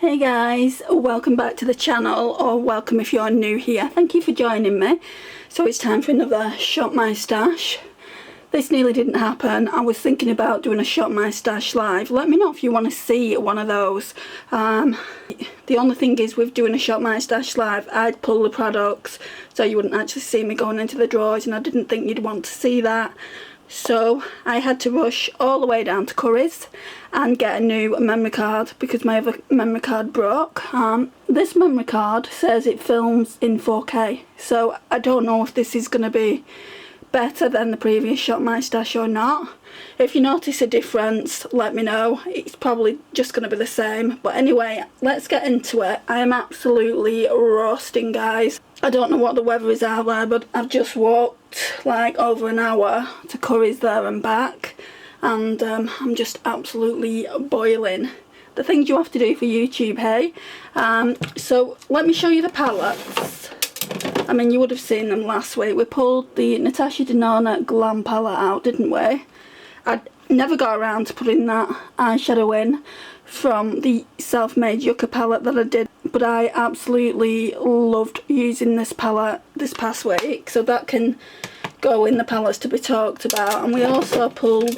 Hey guys, welcome back to the channel, or welcome if you're new here. Thank you for joining me. So it's time for another Shop My Stash. This nearly didn't happen. I was thinking about doing a Shop My Stash live. Let me know if you want to see one of those. The only thing is with doing a Shop My Stash live, I'd pull the products so you wouldn't actually see me going into the drawers, and I didn't think you'd want to see that. So I had to rush all the way down to Curry's and get a new memory card because my other memory card broke. This memory card says it films in 4K, so I don't know if this is going to be better than the previous Shop My Stash or not. If you notice a difference, let me know. It's probably just going to be the same. But anyway, let's get into it. I am absolutely roasting, guys. I don't know what the weather is out there, but I've just walked like over an hour to Curry's there and back, and I'm just absolutely boiling. The things you have to do for YouTube, hey? So let me show you the palettes. I mean, you would have seen them last week. We pulled the Natasha Denona Glam palette out, didn't we? I never got around to putting that eyeshadow in from the Self-Made Yucca palette that I did, but I absolutely loved using this palette this past week, so that can go in the palettes to be talked about. And we also pulled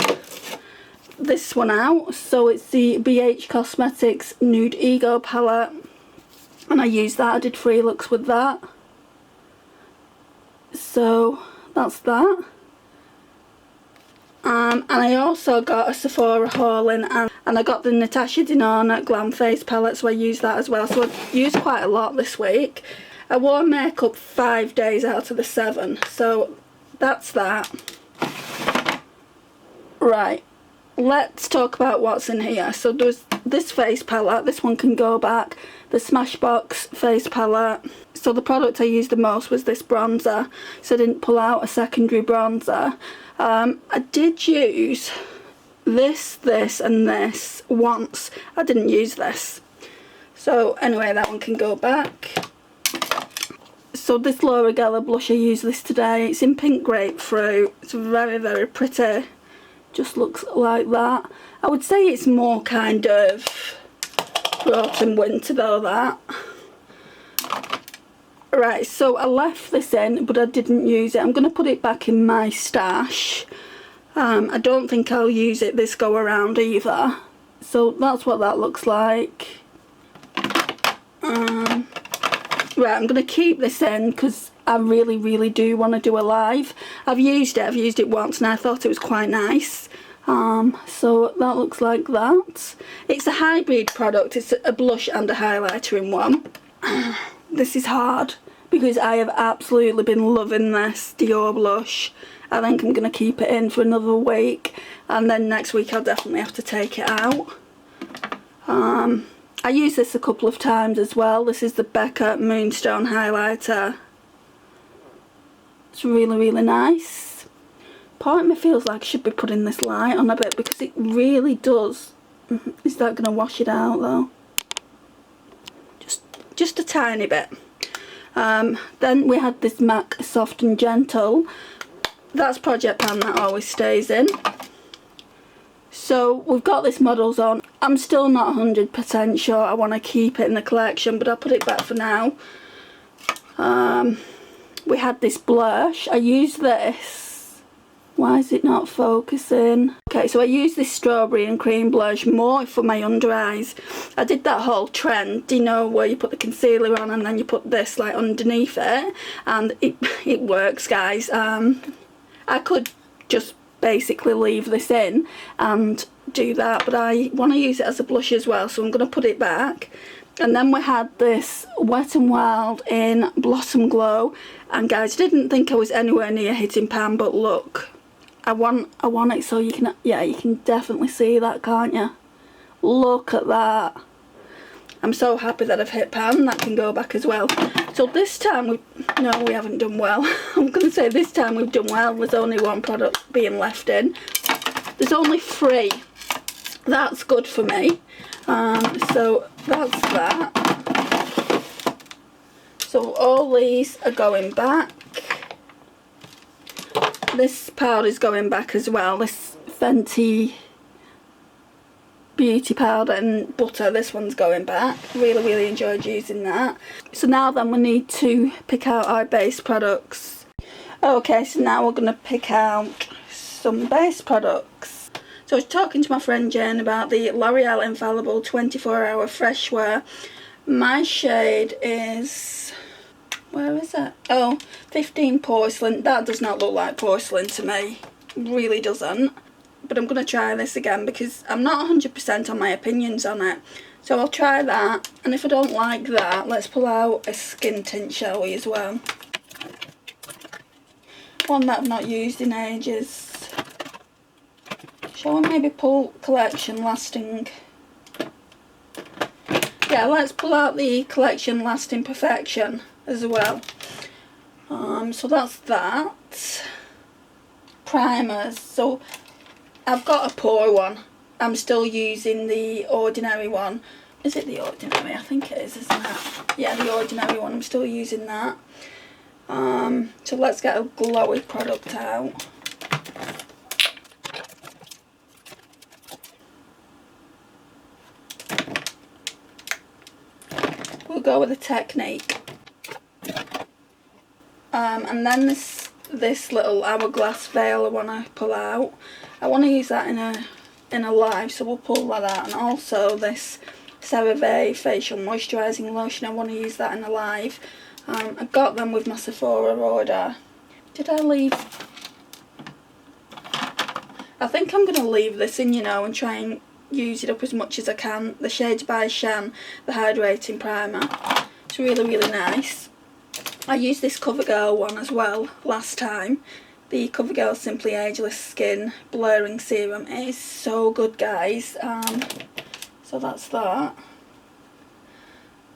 this one out, so it's the BH Cosmetics Nude Ego palette, and I used that. I did 3 looks with that, so that's that. And I also got a Sephora Haul in, and I got the Natasha Denona Glam Face palette, so I used that as well. So I've used quite a lot this week. I wore makeup 5 days out of the 7, so that's that. Right, let's talk about what's in here. So there's this face palette, this one can go back, the Smashbox face palette. So the product I used the most was this bronzer, so I didn't pull out a secondary bronzer. I did use this, and this once. I didn't use this. So anyway, that one can go back. So this Laura Geller blush, I used this today. It's in Pink Grapefruit. It's very, very pretty. Just looks like that. I would say it's more kind of autumn winter though, that. Right, so I left this in, but I didn't use it. I'm going to put it back in my stash. I don't think I'll use it this go around either. So that's what that looks like. Right, I'm going to keep this in because I really, really do want to do a live. I've used it once, and I thought it was quite nice. So that looks like that. It's a hybrid product. It's a blush and a highlighter in one. This is hard because I have absolutely been loving this Dior blush. I think I'm going to keep it in for another week, and then next week I'll definitely have to take it out. I used this a couple of times as well. This is the Becca Moonstone highlighter. It's really, really nice. Part of me feels like I should be putting this light on a bit because it really does. Is that going to wash it out though? Just a tiny bit. Then we had this MAC Soft and Gentle. That's Project Pan, that always stays in. So we've got this Models On. I'm still not 100% sure I want to keep it in the collection, but I'll put it back for now. We had this blush. I used this. Why is it not focusing? Okay, so I used this Strawberry and Cream blush more for my under eyes. I did that whole trend, you know, where you put the concealer on and then you put this like underneath it, and it works, guys. I could just basically leave this in and do that, but I want to use it as a blush as well, so I'm going to put it back. And then we had this Wet n Wild in Blossom Glow, and guys, I didn't think I was anywhere near hitting pan, but look, I want it so you can, yeah, you can definitely see that, can't you? Look at that. I'm so happy that I've hit pan. That can go back as well. So this time we haven't done well. I'm going to say this time we've done well. There's only one product being left in. There's only 3. That's good for me. So that's that. So all these are going back. This powder is going back as well. This Fenty beauty powder and butter. This one's going back. Really enjoyed using that. So now then we need to pick out our base products. Okay, so now we're going to pick out some base products. So I was talking to my friend Jen about the L'Oreal Infallible 24-Hour Fresh Wear. My shade is... where is it? Oh, 15 Porcelain. That does not look like porcelain to me. Really doesn't. But I'm going to try this again because I'm not 100% on my opinions on it. So I'll try that. And if I don't like that, let's pull out a skin tint, shall we, as well. One that I've not used in ages. Shall we maybe pull Collection Lasting? Yeah, let's pull out the Collection Lasting Perfection as well. So that's that. Primers. So I've got a pore one. I'm still using the Ordinary one. Is it the Ordinary? I think it is, isn't it? Yeah, the Ordinary one. I'm still using that. So let's get a glowy product out. We'll go with the Technique. And then this little Hourglass veil I want to pull out. I want to use that in a live, so we'll pull that out. And also this CeraVe facial moisturising lotion, I want to use that in a live. I got them with my Sephora order. Did I leave? I think I'm going to leave this in, you know, and try and use it up as much as I can. The Shades by Shan, the hydrating primer. It's really nice. I used this CoverGirl one as well last time. The CoverGirl Simply Ageless Skin Blurring Serum. It is so good, guys. So that's that.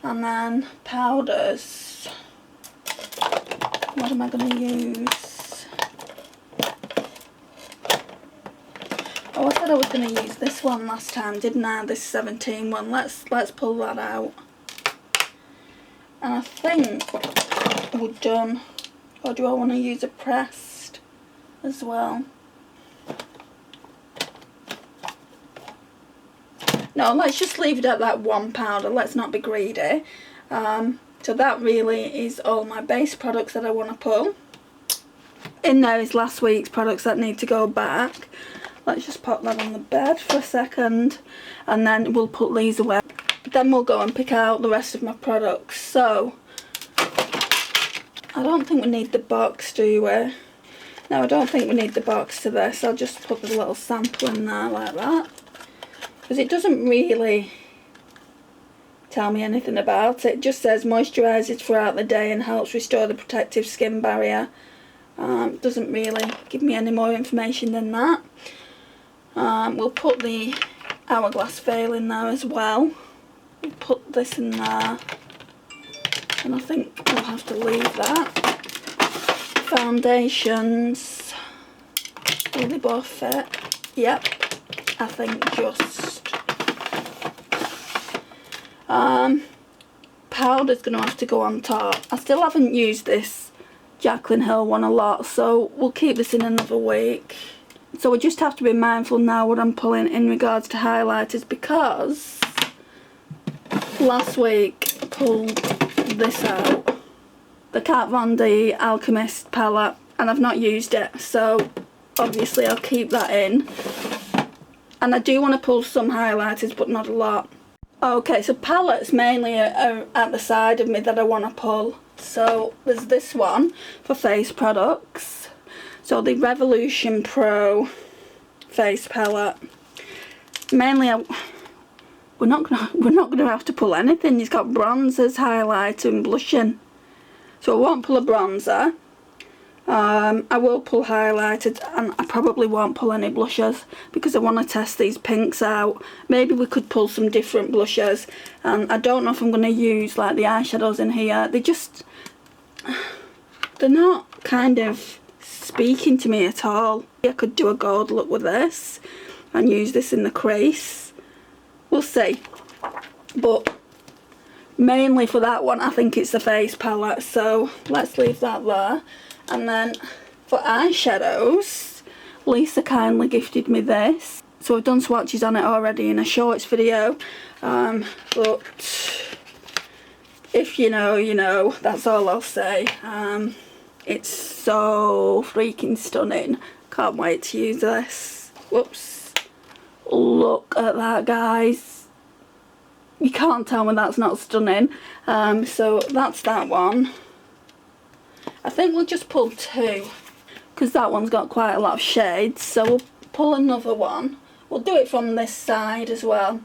And then powders. What am I going to use? Oh, I said I was going to use this one last time, didn't I? This 17 one. Let's pull that out. And I think we're done. Or do I want to use a pressed as well? No, let's just leave it at that one powder. Let's not be greedy. So that really is all my base products that I want to pull. In there is last week's products that need to go back. Let's just pop that on the bed for a second. And then we'll put these away. Then we'll go and pick out the rest of my products. So, I don't think we need the box, do we? No, I don't think we need the box to this. I'll just put the little sample in there like that. Because it doesn't really tell me anything about it. It just says moisturises throughout the day and helps restore the protective skin barrier. Doesn't really give me any more information than that. We'll put the Hourglass veil in there as well. We'll put this in there. And I think we'll have to leave that. Foundations. Will they both fit? Yep. I think just. Powder's going to have to go on top. I still haven't used this Jaclyn Hill one a lot, so we'll keep this in another week. So we just have to be mindful now what I'm pulling in regards to highlighters, because last week I pulled this out, the Kat Von D Alchemist palette, and I've not used it, so obviously I'll keep that in. And I do want to pull some highlighters, but not a lot. Okay, so palettes mainly are at the side of me that I want to pull. So there's this one for face products. So the Revolution Pro face palette. Mainly, we're not gonna have to pull anything. It's got bronzers, highlighter, and blushing. So I won't pull a bronzer. I will pull highlighters, and I probably won't pull any blushers because I want to test these pinks out. Maybe we could pull some different blushers, and I don't know if I'm going to use like the eyeshadows in here. They're not kind of speaking to me at all. I could do a gold look with this and use this in the crease. We'll see. But mainly for that one, I think it's the face palette, so let's leave that there. And then for eyeshadows, Lisa kindly gifted me this. so I've done swatches on it already in a shorts video, but if you know, you know, that's all I'll say. It's so freaking stunning. Can't wait to use this. Whoops. Look at that, guys. You can't tell me that's not stunning. So that's that one. I think we'll just pull two, because that one's got quite a lot of shades. So we'll pull another one. We'll do it from this side as well,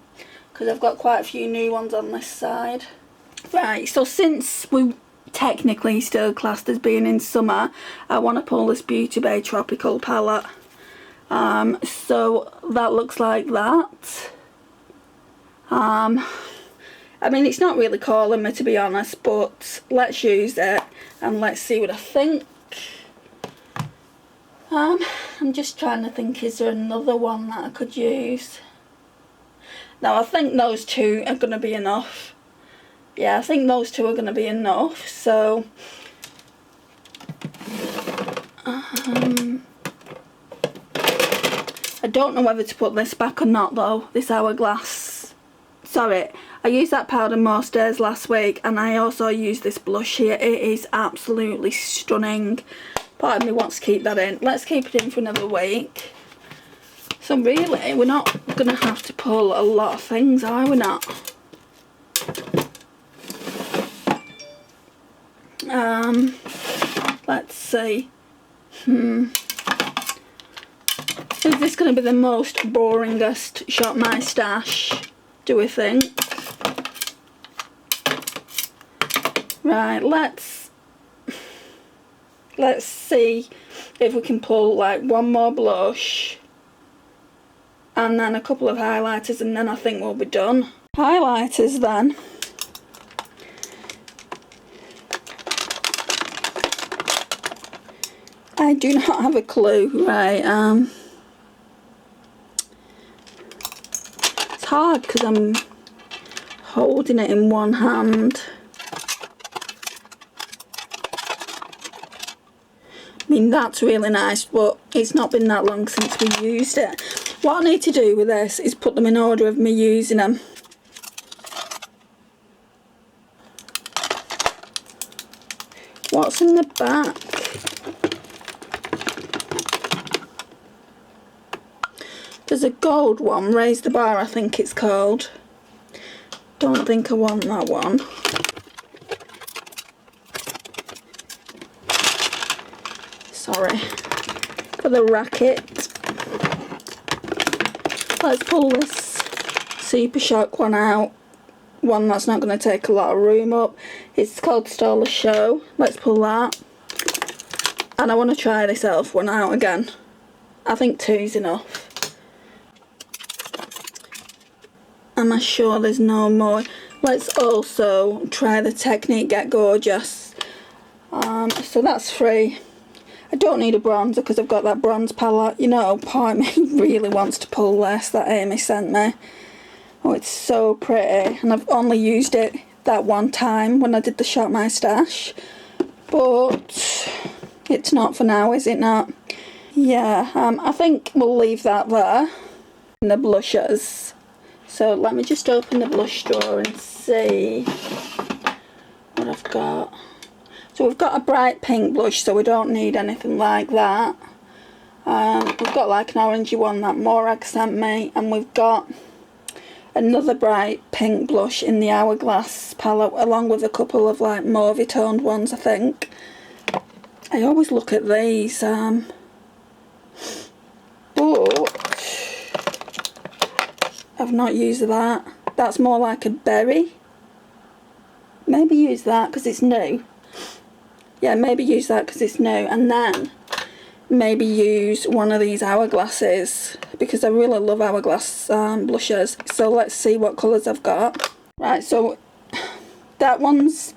because I've got quite a few new ones on this side. Right, so since we technically still classed as being in summer, I want to pull this Beauty Bay Tropical palette. So that looks like that. I mean, it's not really calling me, to be honest, but let's use it and let's see what I think. I'm just trying to think, is there another one that I could use? No, I think those two are going to be enough. Yeah, I think those two are going to be enough. So I don't know whether to put this back or not though, this Hourglass. Sorry, I used that powder most days last week, and I also used this blush here. It is absolutely stunning. Part of me wants to keep that in. Let's keep it in for another week. So really, we're not going to have to pull a lot of things, are we not? Let's see. Is this going to be the most boringest Shop My Stash, do we think? Right, let's see if we can pull like one more blush and then a couple of highlighters, and then I think we'll be done. Highlighters then. I do not have a clue. Right, it's hard because I'm holding it in one hand. I mean, that's really nice, but it's not been that long since we used it. What I need to do with this is put them in order of me using them. What's in the back? There's a gold one, Raise the Bar I think it's called. Don't think I want that one. Sorry for the racket. Let's pull this Super Shock one out. One that's not going to take a lot of room up. It's called Stole the Show. Let's pull that. And I want to try this elf one out again. I think two's enough. Am I sure there's no more? Let's also try the Technique Get Gorgeous. So that's free. I don't need a bronzer because I've got that bronze palette. You know, part of me really wants to pull this that Amy sent me. Oh, it's so pretty. And I've only used it that one time when I did the Shop My Stash. But it's not for now, is it not? Yeah, I think we'll leave that there. And the blushes. So let me just open the blush drawer and see what I've got. So we've got a bright pink blush, so we don't need anything like that. We've got like an orangey one that Morag sent me, and we've got another bright pink blush in the Hourglass palette, along with a couple of like mauvey toned ones, I think. I always look at these, but I've not used that. That's more like a berry. Maybe use that because it's new. Yeah, maybe use that because it's new, and then maybe use one of these Hourglasses because I really love Hourglass blushes. So let's see what colours I've got. Right, so that one's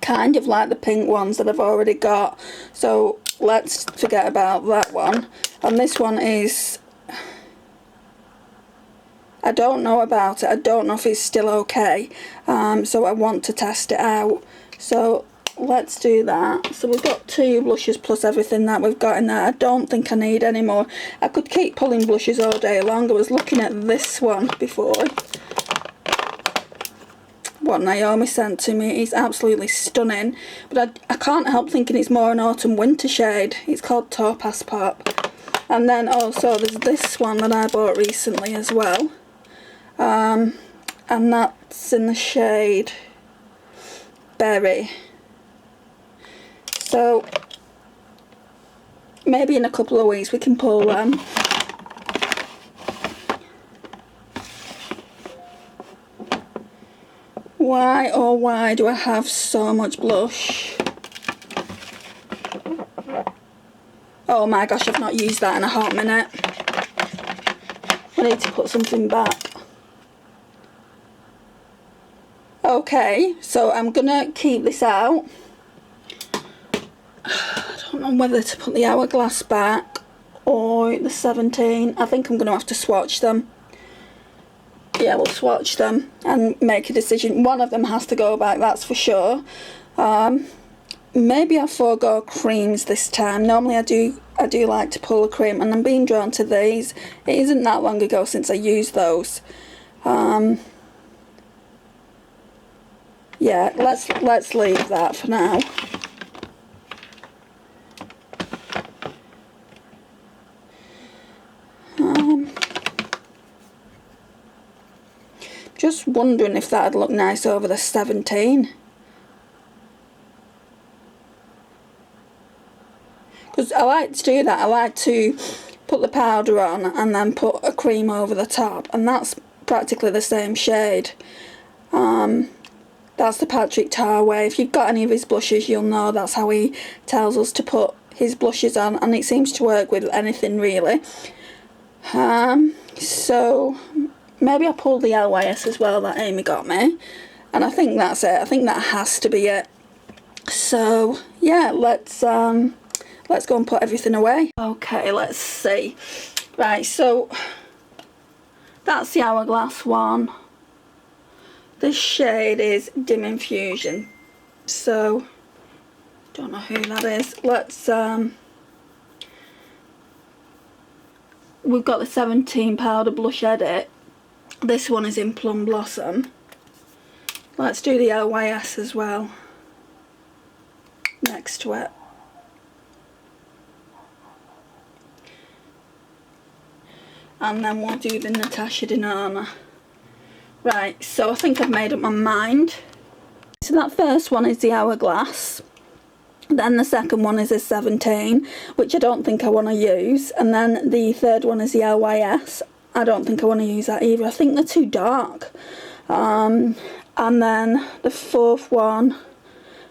kind of like the pink ones that I've already got, so let's forget about that one. And this one is, I don't know about it. I don't know if it's still okay, so I want to test it out. So let's do that. So we've got 2 blushes plus everything that we've got in there. I don't think I need any more. I could keep pulling blushes all day long. I was looking at this one before, what Naomi sent to me. It's absolutely stunning, but I can't help thinking it's more an autumn winter shade. It's called Topaz Pop. And then also there's this one that I bought recently as well, and that's in the shade Berry. So maybe in a couple of weeks we can pull them. Why, oh why do I have so much blush? Oh my gosh, I've not used that in a hot minute. I need to put something back. Okay, so I'm gonna keep this out. I don't know whether to put the Hourglass back or the 17. I think I'm gonna have to swatch them. Yeah, we'll swatch them and make a decision. One of them has to go back, that's for sure. Maybe I'll forego creams this time. Normally I do like to pull a cream, and I'm being drawn to these. It isn't that long ago since I used those. Yeah, let's leave that for now. Just wondering if that'd look nice over the 17. Because I like to do that. I like to put the powder on and then put a cream over the top, and that's practically the same shade. That's the Patrick Tar way. If you've got any of his blushes, you'll know that's how he tells us to put his blushes on, and it seems to work with anything really. So maybe I'll pull the LYS as well that Amy got me, and I think that's it. I think that has to be it. So yeah, let's go and put everything away. Okay, let's see. Right, so that's the Hourglass one. This shade is Dim Infusion. So, don't know who that is. Let's, we've got the 17 powder blush edit. This one is in Plum Blossom. Let's do the LYS as well next to it. And then we'll do the Natasha Denona. Right, so I think I've made up my mind. So that first one is the Hourglass. Then the second one is a 17, which I don't think I want to use. And then the third one is the LYS. I don't think I want to use that either. I think they're too dark. And then the fourth one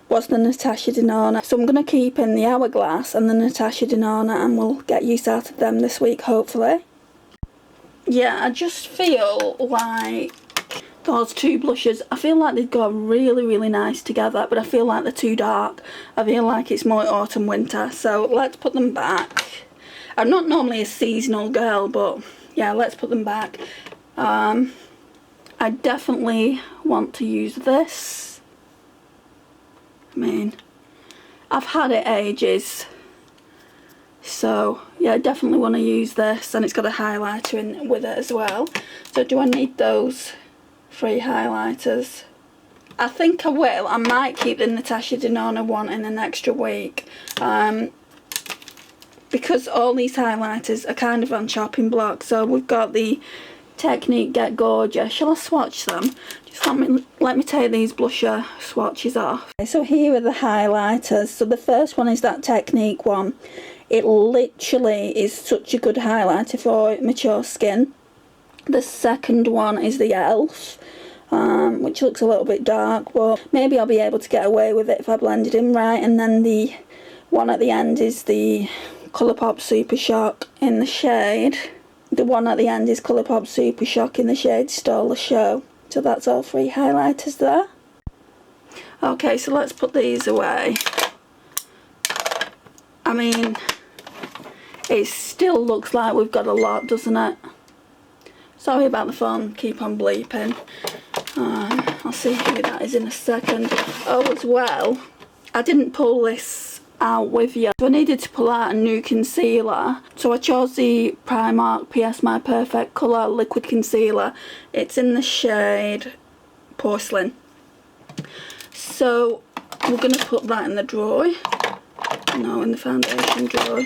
was the Natasha Denona. So I'm going to keep in the Hourglass and the Natasha Denona, and we'll get use out of them this week, hopefully. Yeah, I just feel like those 2 blushes, I feel like they'd go really, really nice together, but I feel like they're too dark. I feel like it's more autumn winter, so let's put them back. I'm not normally a seasonal girl, but yeah, let's put them back. I definitely want to use this. I mean, I've had it ages. So yeah, I definitely want to use this, and it's got a highlighter in with it as well. So do I need those 3 highlighters? I think I will. I might keep the Natasha Denona one in an extra week, because all these highlighters are kind of on chopping block. So we've got the Technique Get Gorgeous. Shall I swatch them? Just let me take these blusher swatches off. Okay, so here are the highlighters. So the first one is that Technique one. It literally is such a good highlighter for mature skin. The second one is the Elf, which looks a little bit dark, but maybe I'll be able to get away with it if I blend it in right. And then the one at the end is the Colourpop Super Shock in the shade. The one at the end is Colourpop Super Shock in the shade Stole the Show. So that's all 3 highlighters there. Okay, so let's put these away. I mean, it still looks like we've got a lot, doesn't it? Sorry about the phone, keep on bleeping. I'll see who that is in a second. Oh, as well, I didn't pull this out with you, so I needed to pull out a new concealer. So I chose the Primark PS My Perfect Colour Liquid Concealer. It's in the shade Porcelain. So we're going to put that in the drawer. No, in the foundation drawer.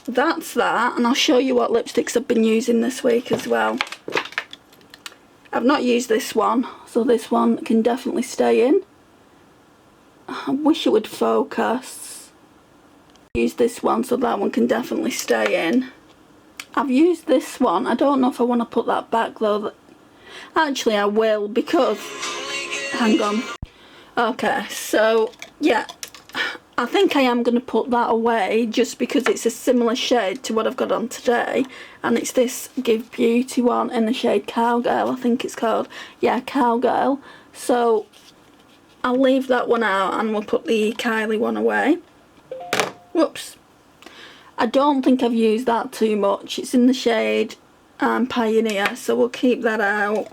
That's that, and I'll show you what lipsticks I've been using this week as well. I've not used this one, so this one can definitely stay in. I wish it would focus. Use this one, so that one can definitely stay in. I've used this one. I don't know if I want to put that back though. Actually I will, because hang on. Okay, so yeah, I think I am going to put that away just because it's a similar shade to what I've got on today, and it's this Give Beauty one in the shade Cowgirl, I think it's called. Yeah, Cowgirl. So I'll leave that one out and we'll put the Kylie one away. Whoops. I don't think I've used that too much. It's in the shade Pioneer, so we'll keep that out.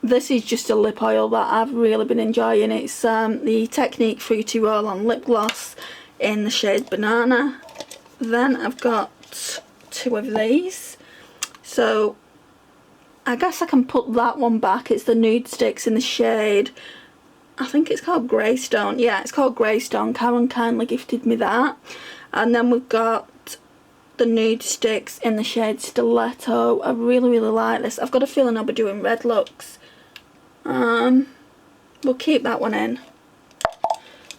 This is just a lip oil that I've really been enjoying. It's the Technique Fruity Roll-On Lip Gloss in the shade Banana. Then I've got two of these. So I guess I can put that one back. It's the Nude Sticks in the shade, I think it's called Greystone. Yeah, it's called Greystone. Karen kindly gifted me that. And then we've got the Nude Sticks in the shade Stiletto. I really, really like this. I've got a feeling I'll be doing red looks. We'll keep that one in.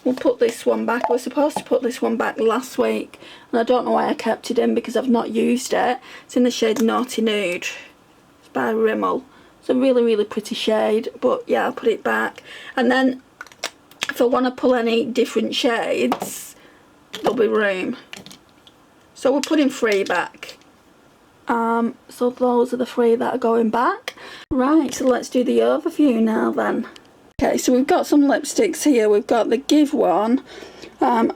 We'll put this one back. I was supposed to put this one back last week, and I don't know why I kept it in because I've not used it. It's in the shade Naughty Nude. It's by Rimmel. It's a really, really pretty shade, but yeah, I'll put it back. And then if I want to pull any different shades, there'll be room. So we're putting 3 back. So those are the 3 that are going back. Right, so let's do the overview now then. Okay, so we've got some lipsticks here. We've got the Give one,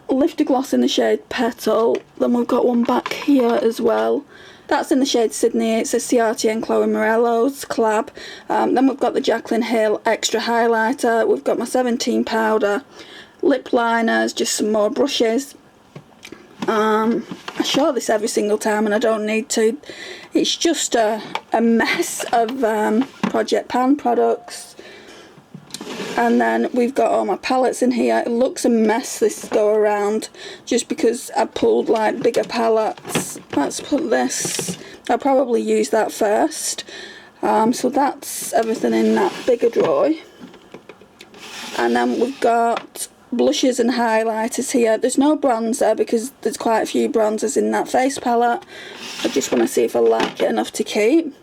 Lifter Gloss in the shade Petal. Then we've got one back here as well. That's in the shade Sydney. It's a CRT and Chloe Morello's collab. Then we've got the Jaclyn Hill Extra Highlighter. We've got my 17 powder, lip liners, just some more brushes. I show this every single time and I don't need to. It's just a mess of Project Pan products. And then we've got all my palettes in here. It looks a mess this go around just because I pulled like bigger palettes. Let's put this, I'll probably use that first. So that's everything in that bigger drawer. And then we've got blushes and highlighters here. There's no bronzer because there's quite a few bronzers in that face palette. I just want to see if I like it enough to keep.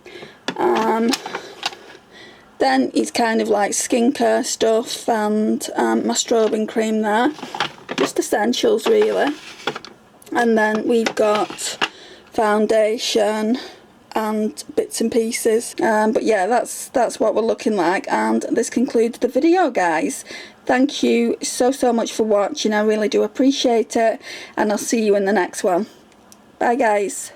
Then it's kind of like skincare stuff and my strobing cream there. Just essentials really. And then we've got foundation and bits and pieces. But yeah, that's what we're looking like, and this concludes the video, guys. Thank you so much for watching. I really do appreciate it, and I'll see you in the next one. Bye guys.